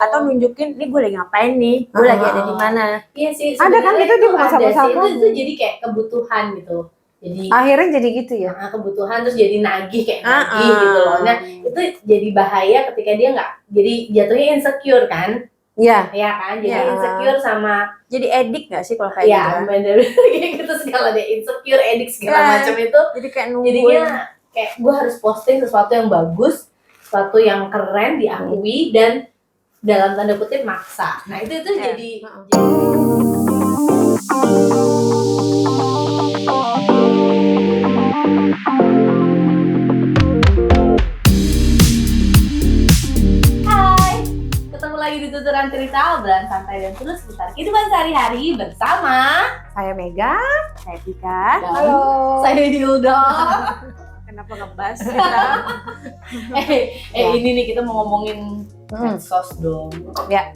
atau nunjukin nih gue lagi ngapain nih, gue lagi ada di mana. Iya sih. Ada kan gitu di WhatsApp itu jadi kayak kebutuhan gitu. Jadi akhirnya jadi gitu ya. Kebutuhan terus jadi nagih kayak nagih gitu loh. Nah itu jadi bahaya ketika dia nggak, jadi jatuhnya insecure kan? Iya. Iya kan, jadi insecure sama jadi edik nggak sih kalau kayak gitu? Iya bener kayak gitu segala deh, insecure, edik segala macam itu. Jadi kayak nungguin. Jadinya kayak gue harus posting sesuatu yang bagus, sesuatu yang keren diakui dan dalam tanda kutip maksa. Nah itu jadi lagi di tuturan cerita, obrolan santai dan terus seputar kehidupan sehari-hari bersama saya Mega, saya Tika, halo, saya Dilda. Kenapa ngebahas kita? Ini nih kita mau ngomongin medsos dong. Ya.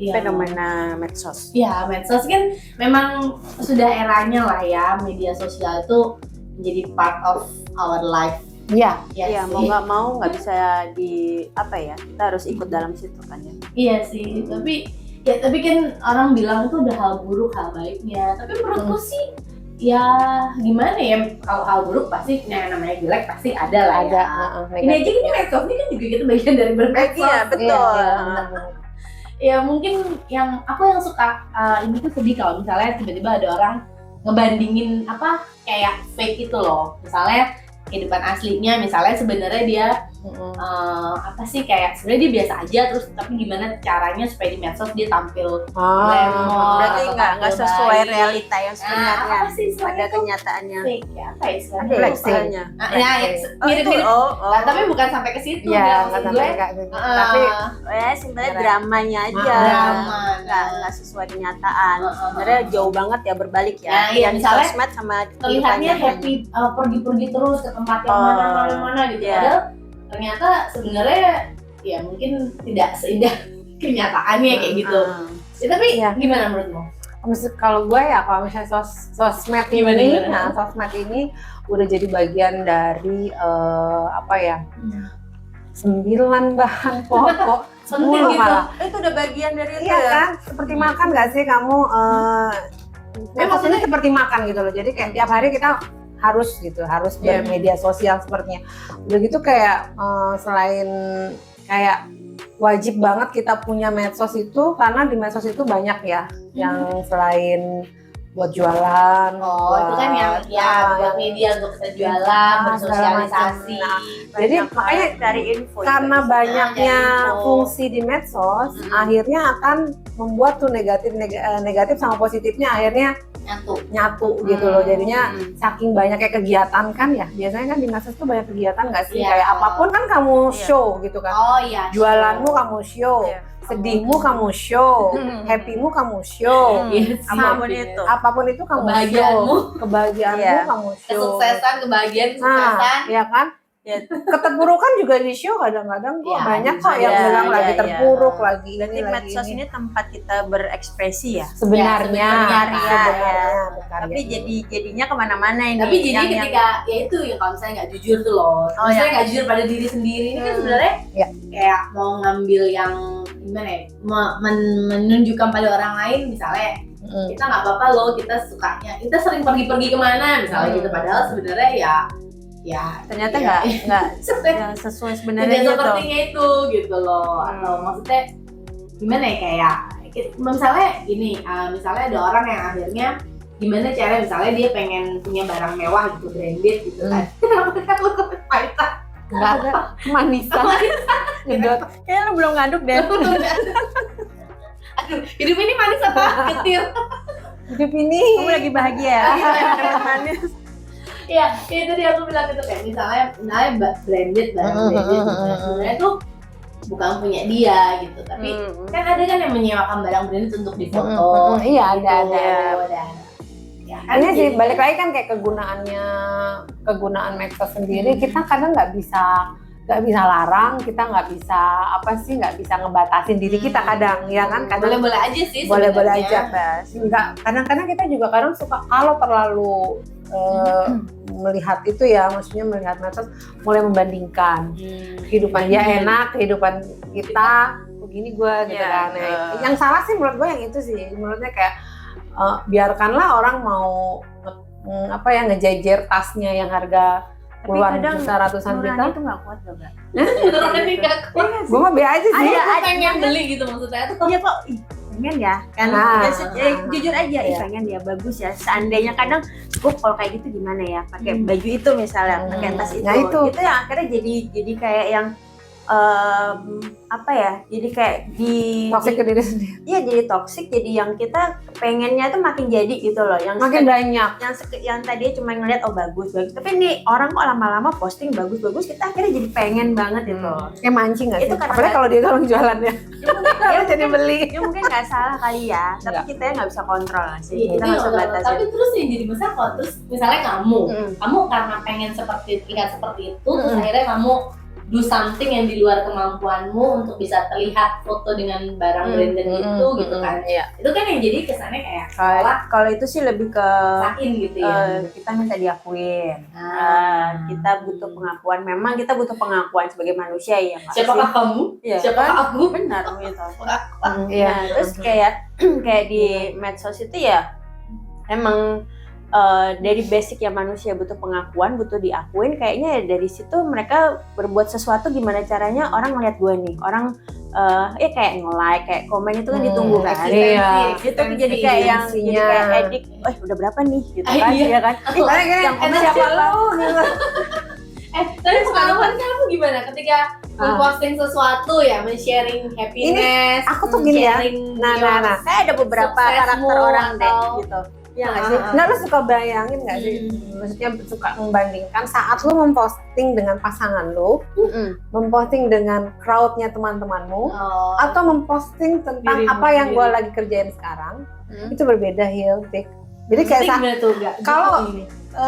Fenomena medsos. Ya, medsos kan memang sudah eranya lah ya, media sosial itu menjadi part of our life. Iya, ya, mau nggak mau nggak bisa kita harus ikut dalam situ kan ya. Iya sih, tapi kan orang bilang itu udah hal buruk, hal baiknya. Tapi menurutku sih ya gimana ya, kalau hal buruk pasti namanya jelek pasti ada lah ya. Ini aja kan medsos ini kan juga kita bagian dari bermedsos. Iya betul. Ya mungkin yang suka ini tuh sedih kalau misalnya tiba-tiba ada orang ngebandingin kayak fake itu loh, misalnya kehidupan aslinya, misalnya sebenarnya dia kayak sebenarnya dia biasa aja, terus tapi gimana caranya supaya di medsos dia tampil glamour, berarti nggak sesuai realita yang sebenarnya. Apa sih ada kenyataannya? Fake ya, apa ya istilahnya? Flexingnya. Mirip-mirip. Tapi bukan sampai ke situ. Ya, tapi simpelnya dramanya aja. Nggak sesuai kenyataan. Sebenarnya jauh banget ya, berbalik ya. Nah, iya, misalnya sosmed sama terlihatnya happy, pergi-pergi terus ke tempat yang mana gitu. Padahal ternyata sebenarnya ya mungkin tidak seindah kenyataannya kayak gitu. Tapi gimana menurutmu? Kalau gue ya, kalau misalnya sosmed ini, sosmed ini udah jadi bagian dari 9 bahan pokok. Penting gitu. Itu udah bagian dari itu ya kan? Seperti makan nggak sih kamu? Maksudnya seperti makan gitu loh. Jadi kayak tiap hari kita harus bermedia sosial sepertinya. Udah gitu kayak selain kayak wajib banget kita punya medsos itu, karena di medsos itu banyak ya yang selain buat jualan. Itu kan buat media untuk kita jualan, bersosialisasi. Jadi makanya dari info. Karena banyaknya fungsi di medsos, akhirnya akan membuat tuh negatif sama positifnya akhirnya nyatu gitu loh. Jadinya saking banyaknya kegiatan kan ya, biasanya kan di medsos tuh banyak kegiatan nggak sih, kayak apapun kan kamu show gitu kan. Jualanmu kamu show, sedihmu kamu show, happymu kamu show, apapun itu kamu show, kebahagiaanmu kamu show, kesuksesan, kesuksesan, ya kan? Ya, keterpurukan juga di show kadang-kadang kok banyak kok yang bilang lagi terpuruk lagi. Berarti medsos ini tempat kita berekspresi ya sebenarnya. Tapi jadinya kemana-mana ini. Tapi jadi ketika ya itu ya, kalau misalnya nggak jujur tuh loh, misalnya nggak jujur pada diri sendiri ini kan sebenarnya kayak mau ngambil yang gimana ya, menunjukkan pada orang lain misalnya. Kita nggak apa-apa loh, kita sukanya, kita sering pergi-pergi kemana misalnya gitu, padahal sebenarnya ya ternyata nggak sesuai sebenarnya sepertinya itu gitu loh. Atau maksudnya gimana ya, kayak misalnya ini misalnya ada orang yang akhirnya gimana cara misalnya dia pengen punya barang mewah gitu, branded gitu kan. Kenapa lu kepahitan? Enggak ada kemanisan. Ngedot. Kayaknya lu belum ngaduk deh. Aduh, hidup ini manis apa ketir? Hidup ini kamu lagi bahagia ya? Manis. Iya, itu dia aku bilang itu kayak misalnya branded, barang branded sebenarnya tuh bukan punya dia gitu, tapi kan ada kan yang menyewakan barang branded untuk difoto. Iya, ada. Ya, kan ini sih balik lagi kan kayak kegunaan medsos sendiri, kita kadang nggak bisa larang, kita nggak bisa ngebatasin diri kita kadang, ya kan? Kadang boleh aja sih. Boleh aja, enggak. Kadang-kadang kita juga suka kalau terlalu melihat itu ya, maksudnya melihat medsos mulai membandingkan kehidupan dia enak, kehidupan kita begini gue gitu Iya. kan. Yang salah sih menurut gue yang itu sih, menurutnya kayak biarkanlah orang mau ngejejer tasnya yang harga Tapi puluhan kadang juta, ratusan juta. nurani itu nggak kuat loh, Kak. Nurunin nggak kuat. Gue mah be aja sih. Aku pengen beli gitu maksudnya tuh. Iya kok, ih, pengen ya kan. Nah, Jujur aja, iya. pengen ya, bagus ya. Seandainya kadang gue kalau kayak gitu gimana ya, pakai baju itu misalnya, pakai tas itu. Nah, itu. Itu yang akhirnya jadi kayak yang jadi kayak Toxic ke diri sendiri. Iya, jadi toxic, jadi yang kita pengennya tuh makin jadi gitu loh, yang Makin banyak. yang tadi cuma ngeliat bagus, tapi nih orang kok lama-lama posting bagus, kita akhirnya jadi pengen banget gitu. Kayak mancing nggak sih? Itu karena Apalagi kalau dia orang jualannya. Ya, jadi beli. Ya mungkin nggak salah kali ya, tapi Nggak. kita nggak bisa kontrol sih, Iya, kita nggak bisa batasin. tapi terus yang jadi masalah kalau terus misalnya kamu Mm. karena pengen lihat seperti itu, terus akhirnya kamu do something yang di luar kemampuanmu untuk bisa terlihat foto dengan barang branded itu gitu kan. Iya. Itu kan yang jadi kesannya kayak seolah Kalau itu sih lebih ke sain gitu ya. kita minta diakuin. Ah. Kita butuh pengakuan. Memang kita butuh pengakuan sebagai manusia ya. Pak. Siapakah kamu? Iya, Siapakah aku? benar gitu. Iya. Nah, terus kayak di medsos itu ya emang dari basic ya manusia butuh pengakuan, butuh diakuin. Kayaknya ya dari situ mereka berbuat sesuatu gimana caranya orang ngeliat gue nih, orang kayak nge-like, kayak komen itu kan ditunggu kan. Iya. Itu jadi kayak yang jadi kayak edik, udah berapa nih gitu kan, Iya. ya kan. Yang komen siapa lo? Tapi pengalaman kamu gimana ketika memposting sesuatu ya, men-sharing happiness, Aku tuh gini ya. sharing Nah. Saya ada beberapa Suksesmu karakter orang deh atau- gitu. Iya nggak sih? Nggak, lu suka bayangin nggak sih? Maksudnya suka membandingkan saat lu memposting dengan pasangan lu, memposting dengan crowdnya teman-temanmu, Oh. atau memposting tentang Dirimu apa yang sendiri. gue lagi kerjain sekarang, itu berbeda, Tik. Jadi kayak Jadi gimana tuh enggak? kalau- gini.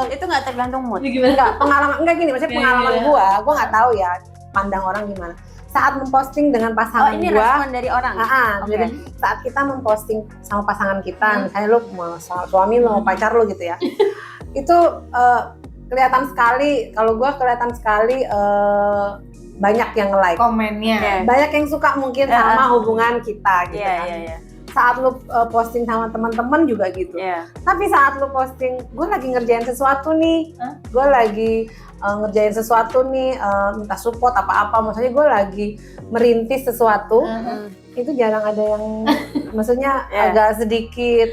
Itu nggak tergantung mood. Gimana? enggak pengalaman enggak gini, maksudnya Iya, pengalaman iya. gue nggak tahu ya pandang orang gimana. Saat memposting dengan Oh, pasangan ini gue, respon dari orang. Oke. jadi saat kita memposting sama pasangan kita, misalnya lu sama suami lu, pacar lu gitu ya, itu kelihatan sekali. Kalau gue kelihatan sekali banyak yang like, Komennya. Iya. banyak yang suka mungkin sama hubungan kita gitu kan. Iya. Saat lu posting sama teman-teman juga gitu. Iya. Tapi saat lu posting, gue lagi ngerjain sesuatu nih, Hah? gue lagi ngerjain sesuatu nih, minta support apa-apa, maksudnya gue lagi merintis sesuatu, itu jarang ada yang, maksudnya Iya. agak sedikit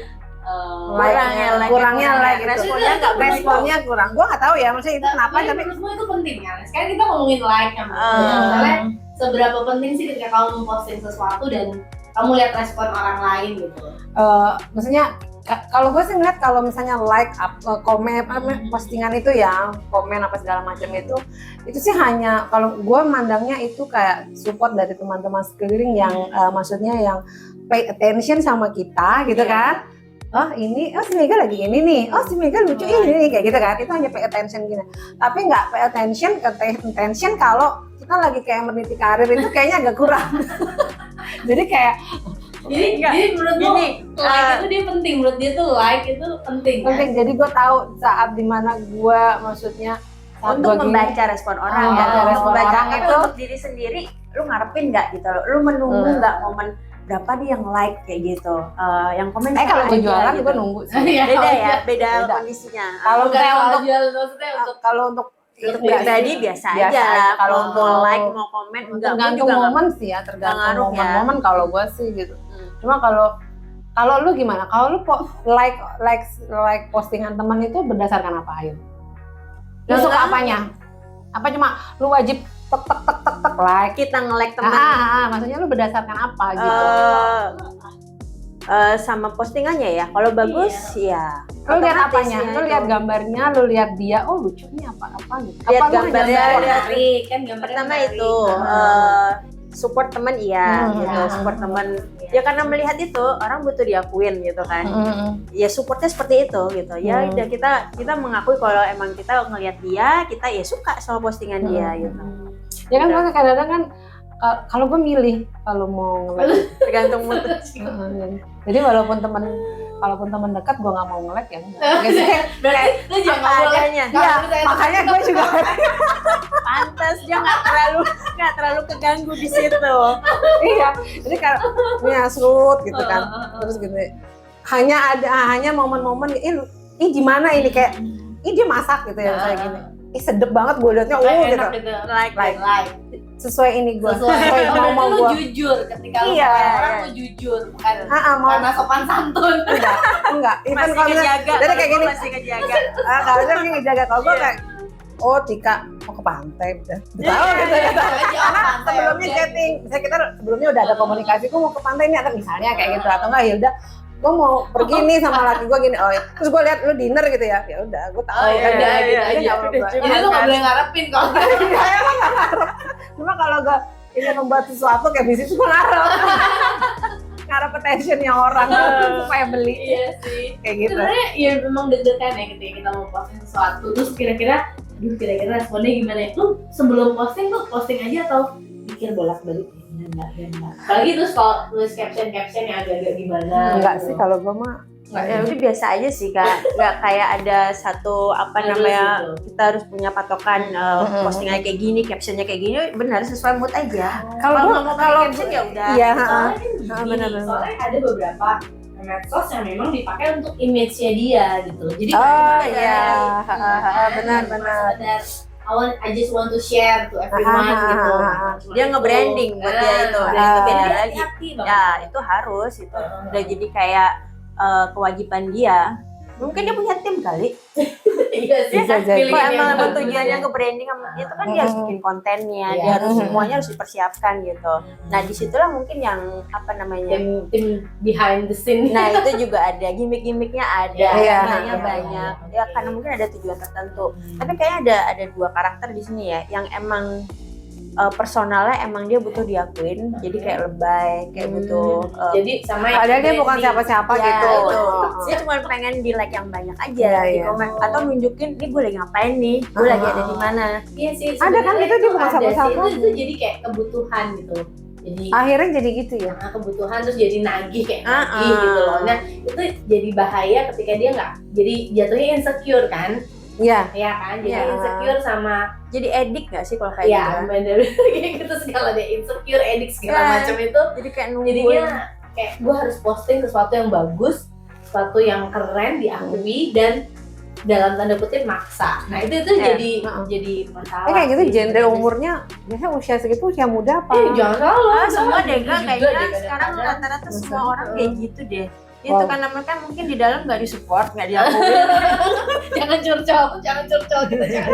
kurangnya like gitu. Responnya nggak Responnya kurang. Gue nggak tahu ya, maksudnya itu kenapa, tapi menurutmu itu penting ya? Sekarang kita ngomongin like kan. Misalnya seberapa penting sih ketika kamu memposting sesuatu dan kamu lihat respon orang lain gitu. maksudnya kalau gue sih ngeliat kalau misalnya like, komen, postingan itu ya, komen apa segala macam itu sih hanya kalau gue mandangnya itu kayak support dari teman-teman sekeliling yang maksudnya yang pay attention sama kita gitu kan. Oh ini, si Mega lagi ini nih, si Mega lucu ini kayak gitu kan. Itu hanya pay attention gini. Tapi nggak pay attention kalau kita lagi kayak meniti karir itu kayaknya agak kurang. Jadi kayak Jadi menurutmu like itu dia penting, menurut dia tuh like itu penting kan? penting. Jadi gue tahu saat dimana gue maksudnya saat Untuk gua gini, membaca respon orang Oh, ya, membaca untuk respon membaca orang tapi itu- untuk diri sendiri, lu ngarepin nggak gitu loh, lu menunggu nggak momen berapa dia yang like kayak gitu, yang komen kalau gue aja jualan gitu. gue nunggu sih. Iya. Beda ya, beda Beda. kondisinya. Kalau Bukan misalnya kalau untuk jual, maksudnya untuk kalau untuk Untuk Biasa. pribadi biasa Biasa aja. aja. Kalau Kalau mau untuk- like, mau komen, enggak. Gua tergantung juga nggak- momen sih ya, tergantung ngaruh ya. momen-momen kalau gue sih gitu. Cuma kalau lu gimana? Kalau lu like postingan teman itu berdasarkan apa, Ayu? Lu Ya, suka enggak. apanya? Apa cuma lu wajib tek like? Kita nge-like teman Maksudnya lu berdasarkan apa gitu? Sama postingannya ya. Kalau bagus ya. Lu lihat otomatis apanya? ya Lu itu. lihat gambarnya, lu lihat dia, oh lucu nih apa gitu. Lihat Apa lu hanya gambarnya, support? lihat kan gambarnya Pertama menarik. itu support teman iya gitu, support teman. Ya karena melihat itu orang butuh diakuin gitu kan. Ya supportnya seperti itu gitu. Ya udah kita mengakui kalau emang kita ngelihat dia, kita ya suka sama postingan dia gitu. Ya kan makanya kadang-kadang kan kalau gue milih kalau mau nge-like. Tergantung mood. Jadi walaupun temen kalaupun teman dekat gue nggak mau nge-like ya enggak. Berarti lu jangan apa boleh. adanya. Iya, makanya gue juga Pantas dia nggak terlalu keganggu di situ. iya. Jadi kalau nyasut gitu kan, terus gitu. Hanya momen-momen ini gimana ini kayak ini dia masak gitu ya kayak gini. Sedep banget gue liatnya gitu. Enak gitu. Like. Sesuai ini gue. Sesuai mau lu gue. jujur ketika lu Iya, sama orang iya. lu jujur bukan Mau karena sopan santun. enggak. Even Masih kalau misalnya kejaga. jadi Kalau kayak gua gini. masih kejaga. Kalau dia lagi ngejaga kalau gue Iya. kayak oh Tika mau ke pantai udah. Iya, Tahu gitu iya, ya. Karena Sebelumnya chatting, misalnya kita sebelumnya udah ada komunikasi, gue mau ke pantai nih atau misalnya kayak gitu atau enggak ya udah gue mau pergi nih sama laki gue gini, terus gue lihat lu dinner gitu ya udah gue tahu Oh, kan iya, jadi iya, nggak iya. apa-apa. Jadi lu nggak boleh ngarepin kalau Cuma kalau gue ingin membuat sesuatu kayak bisnis gue ngarep attentionnya orang supaya beli Iya sih. kayak gitu. Sebenarnya ya memang deg-degan ya ketika kita mau posting sesuatu terus kira-kira responnya gimana ya? Lu sebelum posting tuh posting aja atau pikir bolak-balik enggak. Apalagi terus kalau nulis caption yang agak-agak gimana? Enggak gitu. sih kalau gue mah Ya udah biasa aja sih Kak, nggak kayak ada satu Harus namanya gitu. kita harus punya patokan postingnya kayak gini, captionnya kayak gini, benar sesuai mood aja. Kalau nggak mau pakai kalau caption ya udah. iya Soalnya kan gini, benar-benar. soalnya ada beberapa medsos yang memang dipakai untuk image-nya dia gitu. Jadi benar-benar. I just want to share to everyone gitu. Dia nge-branding buat dia itu. Nah, Nah, itu beda jadi lagi. hati-hati banget. Ya itu harus itu udah jadi kayak kewajiban dia. Mungkin dia punya tim kali. Iya sih. Bisa jadi. Kalau Pilih emang yang bagus tujuannya ya. ke branding itu kan dia harus bikin kontennya, Iya. dia harus semuanya harus dipersiapkan gitu. Nah disitulah mungkin yang apa namanya. tim behind the scene. Nah itu juga ada gimmick-gimmicknya ada, Iya. namanya banyak. Ya karena mungkin ada tujuan tertentu. Tapi kayaknya ada dua karakter di sini ya, yang emang personalnya emang dia butuh diakuin, jadi kayak lebay, kayak butuh. Jadi sama yang Padahal dia bukan branding. siapa-siapa Ya, gitu. itu. Dia cuma pengen di like yang banyak aja, Iya, di iya. komen atau nunjukin, nih gue lagi ngapain nih, gue lagi ada di mana. Iya sih. Ada kan sebenarnya gitu, dia bukan ada sih. siapa-siapa. Itu jadi kayak kebutuhan gitu. Jadi Akhirnya jadi gitu ya. kebutuhan terus jadi nagih kayak Ah, nagih ah. gitu loh. Nah itu jadi bahaya ketika dia nggak jadi jatuhnya insecure kan? Iya. Ya kan? Jadi Iya. insecure sama Jadi edik gak sih kalau kayak ya gitu? bener kayak gitu segala deh insecure, edik segala Iya. macam itu. Jadi kayak nungguin. Jadinya kayak gue harus posting sesuatu yang bagus, sesuatu yang keren diakui dan dalam tanda kutip maksa. Nah itu Ya, jadi masalah. Kayak gitu sih genre sebenarnya. umurnya biasanya usia segitu usia muda apa? Jangan salah. Semua deh Gitu Kak, juga kayaknya deh sekarang kadang-kadang. rata-rata semua orang kayak gitu deh. Itu Wow. karena mereka mungkin di dalam nggak disupport, nggak diakui. jangan curcol gitu jangan.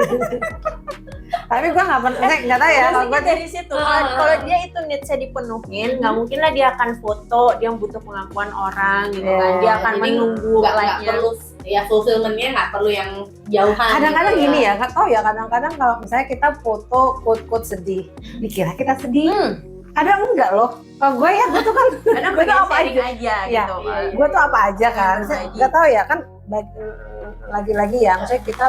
Tapi gue nggak pernah, nggak tahu ya. Kalau gue dari situ, kalau dia itu needs-nya dipenuhin, nggak mungkin lah dia akan foto, dia butuh pengakuan orang gitu kan. Dia akan Jadi menunggu nggak like-nya. perlu ya fulfillmentnya nggak perlu yang jauhan. kadang-kadang gitu gini ya, nggak tahu ya. Kadang-kadang kalau misalnya kita foto quote sedih, dikira kita sedih. Kadang enggak loh. Kalau gue ya, gue tuh kan, Kadang gue tuh pengen apa sharing aja. aja Iya. gitu. Iya, iya. Gue tuh apa aja kan. Berbagi. Nggak tahu ya kan. Lagi-lagi ya, misalnya kita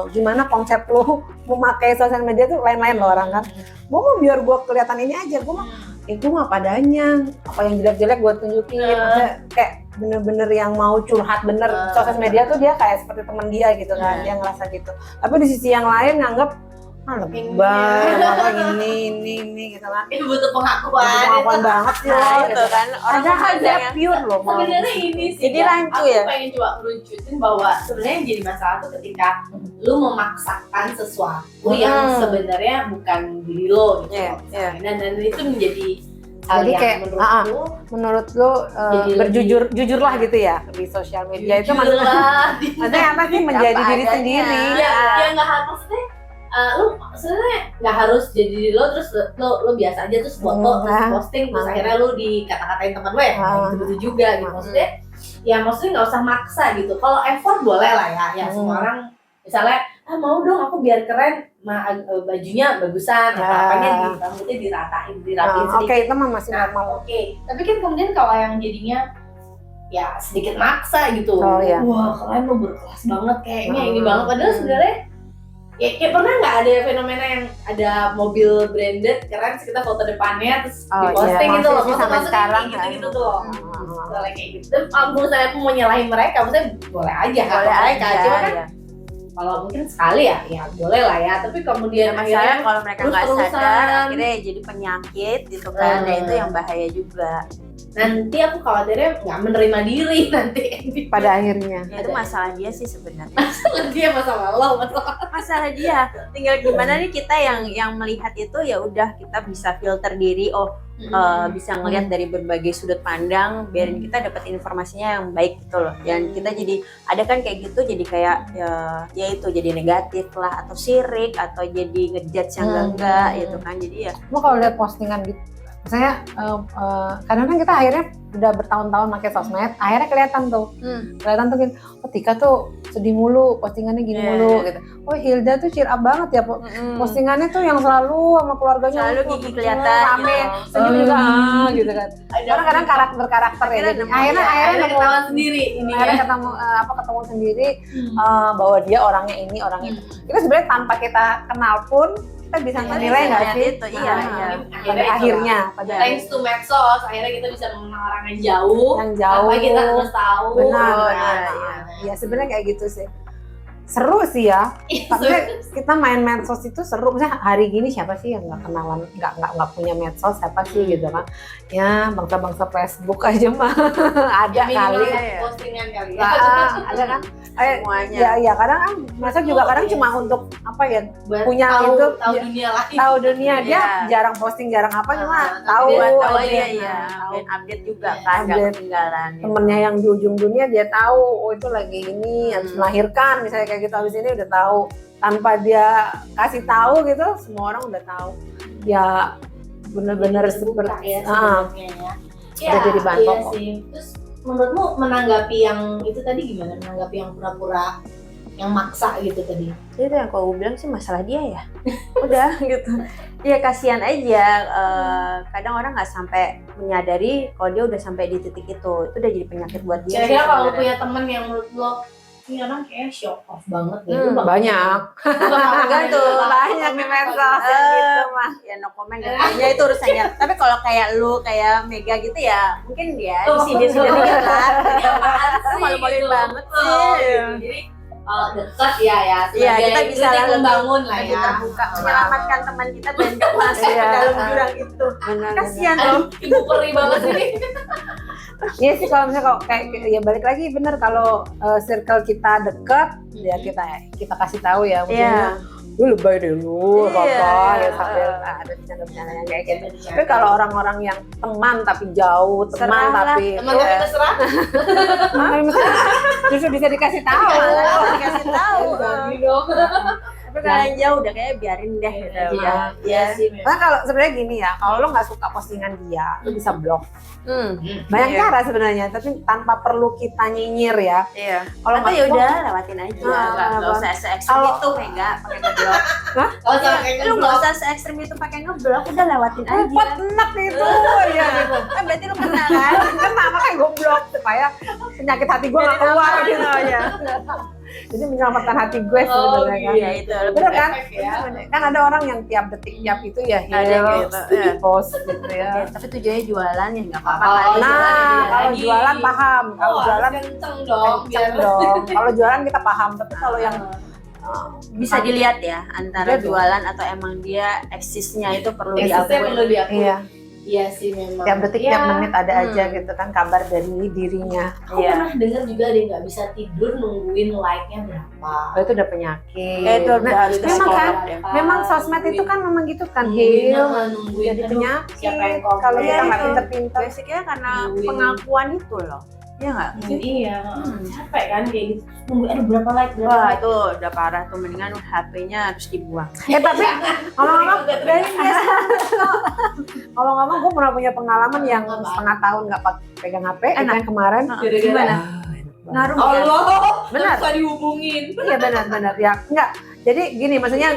gimana konsep lo memakai sosial media tuh lain-lain loh orang kan. Gue mau biar gue kelihatan ini aja, gue mah itu mah padanya, apa yang jelek-jelek gue tunjukin. Maksudnya kayak bener-bener yang mau curhat bener. Sosial media tuh dia kayak seperti teman dia gitu kan, dia ngerasa gitu. Tapi di sisi yang lain nganggap lebay, apa ini gitu kan. Itu butuh pengakuan. Pengakuan banget sih Nah, lo itu gitu. kan orang Padahal kan dia yang pure loh mau. Sebenarnya ini sih. Jadi Kak, rancu aku ya? pengen coba meruncutin bahwa sebenarnya yang jadi masalah tuh ketika lu memaksakan sesuatu yang sebenarnya bukan diri lo gitu. Iya, loh, misalnya. Dan itu menjadi hal Jadi yang kayak, menurutku Menurut lo Jadi jujurlah gitu ya di sosial media itu jujur maksudnya lah. maksudnya apa sih menjadi Apa diri adanya. sendiri. Ya nggak harus maksudnya lu sebenarnya nggak harus jadi diri lo terus lo biasa aja terus foto terus posting terus akhirnya lu dikata-katain teman lo ya gitu juga gitu maksudnya ya maksudnya nggak usah maksa gitu kalau effort boleh lah ya semua orang misalnya mau dong aku biar keren bajunya bagusan atau apanya rambutnya dirapiin sedikit. Oke, itu mah masih Nah, normal. Oke, tapi kan kemudian kalau yang jadinya ya sedikit maksa gitu. Oh, iya. Wah, kalian lo berkelas banget kayaknya ini banget. Padahal sebenarnya ya kayak pernah nggak ada fenomena yang ada mobil branded keren terus kita foto depannya terus diposting gitu loh. Masih sampai Maksudnya sekarang kayak gitu-gitu tuh loh. misalnya kayak gitu. Dan misalnya aku mau nyalahin mereka, maksudnya boleh aja hak Boleh mereka. aja. Cuma kan Ya. kalau mungkin sekali ya boleh lah ya. Tapi kemudian Masalahnya kalau mereka nggak terus-terusan. sadar, akhirnya jadi penyakit gitu kan. Ya itu yang bahaya juga. nanti aku khawatirnya nggak menerima diri nanti. pada akhirnya. Ya, itu masalah dia sih sebenarnya. Dia masalah lo, Masalah dia. Tinggal gimana nih kita yang melihat itu ya udah kita bisa filter diri. Bisa ngelihat dari berbagai sudut pandang, biarin kita dapat informasinya yang baik gitu loh. Dan kita jadi ada kan kayak gitu, jadi kayak ya itu jadi negatif lah atau sirik atau jadi ngejudge yang enggak gitu kan. Jadi ya Cuma kalau lihat postingan gitu, misalnya kadang-kadang kita akhirnya udah bertahun-tahun pakai sosmed, akhirnya kelihatan tuh gini, oh Tika tuh sedih mulu, postingannya gini mulu gitu. Oh Hilda tuh cheer up banget ya, postingannya tuh yang selalu sama keluarganya selalu gigi kelihatan rame, gitu. senyum juga gitu kan. Karena kadang karakter ya, jadi akhirnya ketahuan sendiri ini ya. akhirnya ketemu sendiri bahwa dia orangnya ini, orang itu. Itu sebenarnya tanpa kita kenal pun kita bisa menilai nggak sih? Itu iya. Pada akhirnya, Thanks to medsos, akhirnya kita bisa mengenal orang yang jauh. yang jauh. Tanpa kita harus tahu. Benar. Iya. Ya sebenarnya kayak gitu sih. Seru sih ya. Maksudnya kita main medsos itu seru. Misalnya hari gini siapa sih yang nggak kenalan, nggak punya medsos, siapa sih gitu kan? Ya bangsa-bangsa Facebook aja mah ada kali. Postingan kali ya. Ada kan? Semuanya. Ya kadang kan medsos juga kadang cuma untuk apa ya? Buat Punya tahu, itu, tahu ya. dunia lain. Tahu dunia dia Iya. jarang posting, jarang apa cuma tapi tahu dia tahu aja. iya. Tahu. Dan update juga kan, nggak Update. ketinggalan. Temennya yang di ujung dunia dia tahu, oh itu lagi ini habis melahirkan misalnya kayak gitu, habis ini udah tahu tanpa dia kasih tahu gitu, semua orang udah tahu. Ya bener-bener Terbuka seperti ya sebenarnya ya. Udah jadi bahan iya pokok. sih. Terus menurutmu menanggapi yang itu tadi gimana? Menanggapi yang pura-pura yang maksa gitu tadi? Itu yang kalau gue bilang sih masalah dia ya. Udah gitu. Ya kasihan aja. Kadang orang nggak sampai menyadari kalau dia udah sampai di titik itu. Itu udah jadi penyakit buat dia. Kira-kira sih kalau sebenarnya. punya temen yang menurut lo ini orang kayak show off banget nih. banyak. Tergantung. Banyak di medsos yang gitu mah. Ya no comment dan lainnya itu urusannya. Tapi kalau kayak lu, kayak Mega gitu ya, mungkin dia di sini sudah dikit lah. Malu-maluin banget sih. Jadi dekat ya Iya, sebagai kita bisa kritik langsung membangun lah lebih ya. terbuka, menyelamatkan teman kita dan gak masuk ke Iya. dalam jurang itu. Benar. Kasihan Aduh, loh. ibu peri banget sih. Iya sih kalau misalnya kalau kayak ya balik lagi bener kalau circle kita deket ya kita kasih tahu ya maksudnya lu lebay deh lu Iya. apa ya sambil ada bercanda-bercanda yang kayak gitu. Tapi kalau orang-orang yang teman tapi jauh, teman Serah lah. tapi Teman tapi terserah. tapi maksudnya justru bisa dikasih tahu. Dikasih tahu. Bagi dong. Tapi kalau yang jauh udah kayak biarin deh gitu. Iya, iya sih memang. Nah kalau sebenarnya gini ya, kalau lo nggak suka postingan dia, lo bisa blok. Banyak Iya. cara sebenarnya, tapi tanpa perlu kita nyinyir ya. Iya. Kalau Atau nggak ya blok, udah lewatin aja. Nggak usah se-ekstrim Kalau- itu Mega pakai ngeblok. Oh, sama kayak Lu nggak usah se-ekstrim itu pakai ngeblok, udah lewatin aja. Empat enak itu, ya gitu. Kan berarti lu kena kan? Kena makanya gue blok supaya penyakit hati gue nggak keluar gitu ya. Jadi menyelamatkan hati gue sebenarnya kan. Iya itu. Bener kan? efek ya. Kan ada orang yang tiap detik tiap itu ya Ada yang gitu, ya. post gitu ya. Tapi tujuannya jualan ya nggak apa-apa. Oh, kali. Nah, jualan kalau lagi. jualan paham, kalau Oh, jualan harus kenceng dong biar kenceng dong. Kalau jualan kita paham, tapi kalau yang Bisa dilihat ya antara Iya dong. jualan atau emang dia eksisnya itu perlu Eksisnya diakui. perlu diakui. iya, Iya sih memang. tiap detik Iya. tiap menit ada aja gitu kan kabar dari dirinya. Aku pernah dengar juga dia nggak bisa tidur nungguin like-nya berapa. Oh, itu udah penyakit. Ya, itu udah harus ke memang psikolog kan, deh. memang sosmed itu kan memang gitu kan, nungguin, Hil. nungguin Jadi aduh, penyakit. siapa yang komen? Kalau kita Iya, nggak itu. pinter-pinter. Basicnya karena Nungguin. pengakuan itu loh. Iya nggak? Iya, capek kan kayak gitu. Nungguin aduh berapa like, berapa Wah like. itu udah parah tuh, mendingan HP-nya harus dibuang. Tapi ngomong-ngomong, ngomong-ngomong gue pernah punya pengalaman yang Apa? setengah tahun nggak pegang HP. Itu Enak. yang kemarin. Gara-gara Gimana? Ah, enak banget. Ngaruh ya? Allah, Benar. bisa dihubungin. Iya benar-benar ya. Enggak. Jadi gini maksudnya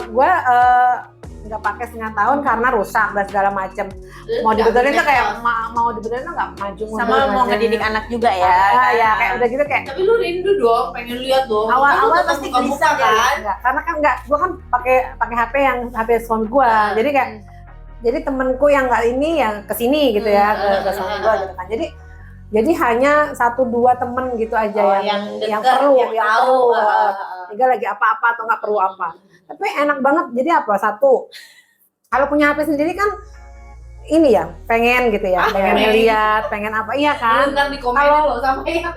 gue nggak pakai setengah tahun karena rusak dan segala macam. Mau dibetulin tuh kayak mau dibetulin tuh nggak maju mundur. Sama mau aja. ngedidik anak juga ya. Ah, ya kayak udah gitu kayak Tapi lu rindu dong, pengen lihat dong. awal-awal Kamu pasti tetap gelisah buka-buka kan. Enggak, karena kan enggak, gue kan pakai HP yang HP suami gue, jadi kayak jadi temenku yang nggak ini yang kesini gitu ya ke suami gue gitu kan, jadi Jadi hanya 1-2 temen gitu aja yang deket, perlu, yang tahu. Tiga lagi apa-apa atau nggak perlu apa. Tapi enak banget. Jadi apa? Satu, kalau punya HP sendiri kan ini ya pengen gitu ya, pengen ngeliat, pengen apa, iya kan? Ntar di komen loh sama yang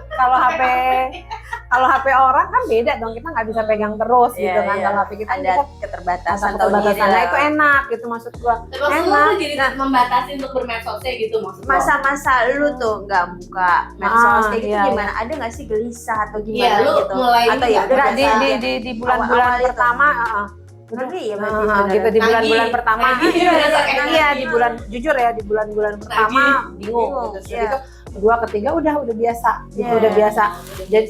Kalau HP orang kan beda dong, kita nggak bisa pegang terus gitu kan. Kalau HP kita ada kita keterbatasan nah itu enak gitu maksud gua. Tapi maksud lu jadi membatasi untuk bermedsosnya gitu maksud lo? masa-masa lu tuh nggak buka medsos kayak gitu iya, gimana? Ada nggak sih gelisah atau Iya, gimana lu gitu? mulai Atau ini ya nggak udah biasa? di bulan-bulan Awal-awal itu. pertama, Ngeri ya gitu di bulan-bulan Nagih. pertama, Nagih, berasa kayak iya nagih. di bulan jujur ya di bulan-bulan pertama bingung gitu. iya. Itu kedua ketiga udah biasa gitu, Iya. udah biasa. Jadi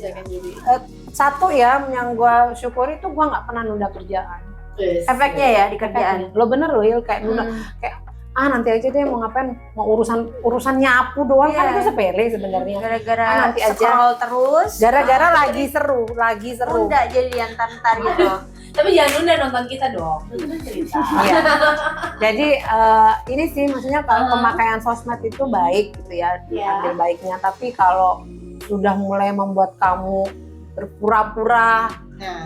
Satu ya yang gua syukuri tuh gua nggak pernah nunda kerjaan. Efeknya ya di kerjaan. Lo bener loh Il, kayak nunda kayak nanti aja deh mau ngapain, mau urusan nyapu doang kan Iya. itu sepele sebenarnya. Gara-gara nanti aja. scroll terus. Gara-gara lagi seru. Udah jadi antar gitu. Tapi jangan nunda nonton kita dong. Itu kan cerita. Iya. Jadi ini sih maksudnya kalau pemakaian sosmed itu baik gitu ya, Iya. ambil baiknya. Tapi kalau sudah mulai membuat kamu berpura-pura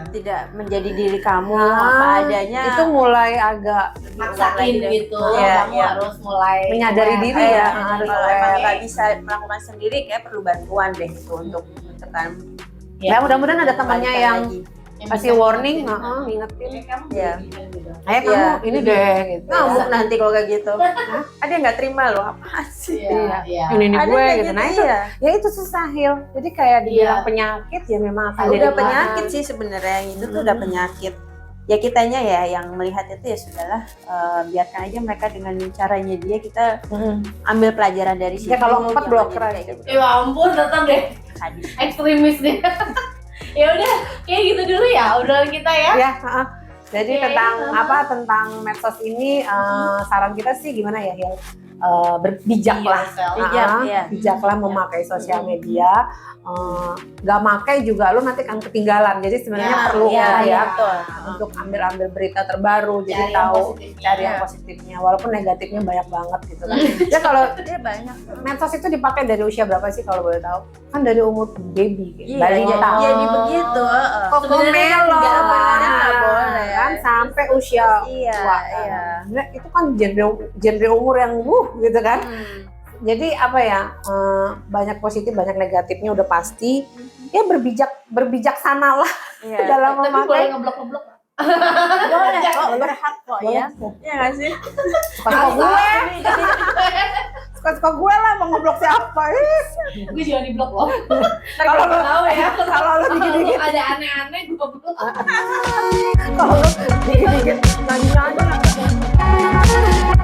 Tidak menjadi diri kamu apa adanya. itu mulai agak Maksain gitu. Iya, Kamu iya. harus mulai menyadari diri ya. Harus Kalau aware. emang nggak bisa melakukan sendiri kayak perlu bantuan deh itu untuk menekan. Ya mudah-mudahan ada temannya balikan yang lagi. kasih warning, ngingetin. Kamu Iya. begini gitu. Ayo kamu Iya. ini deh gitu. Ngamuk nanti kalau kayak gitu. Ada yang nggak terima loh apa sih? Iya, iya. Ini Ada gue kayak gitu. Nah itu ya. ya itu susah Hil. Jadi kayak dibilang Iya. penyakit ya memang akan Udah jadi penyakit sih sebenarnya yang itu tuh udah penyakit. Ya kitanya ya yang melihat itu ya sudahlah, biarkan aja mereka dengan caranya dia, kita ambil pelajaran dari situ. Ya kalau 4 jangan bloker jadi aja. kayak gitu. Ya ampun, datang deh Sadis. ekstremis deh. Ya udah, kayak gitu dulu ya obrolan kita ya. Ya, jadi Oke, tentang medsos ini saran kita sih gimana ya Hil? Berbijaklah. Bijak, iya. Bijaklah memakai sosial media. Gak makai juga lu nanti kan ketinggalan. Jadi sebenarnya Ya, perlu iya, ya betul. untuk ambil berita terbaru, jadi Cari yang tahu positifnya. cari yang positifnya, walaupun negatifnya banyak banget gitu kan. Ya kalau Dia banyak. medsos itu dipakai dari usia berapa sih kalau boleh tahu? Kan dari umur baby, Iya, dari iya, tahu. jadi begitu. Koko Sebenarnya melon, nggak boleh, nggak boleh. kan sampai usia Iya, tua kan. iya. Sebenarnya itu kan genre umur yang gitu kan. Jadi apa ya, banyak positif banyak negatifnya udah pasti. Ya berbijaksanalah Iya. dalam Tapi boleh memakai. ngeblok-ngeblok nggak? Boleh kok, Boleh. berhak kok ya. Iya nggak sih? Suka gue, suka gue lah mau ngeblok siapa. Gue juga di blok loh. Kalau Kalau tahu ya, kalau lu dikit-dikit, ada aneh-aneh gue blok. kalau lu dikit-dikit nanya-nanya.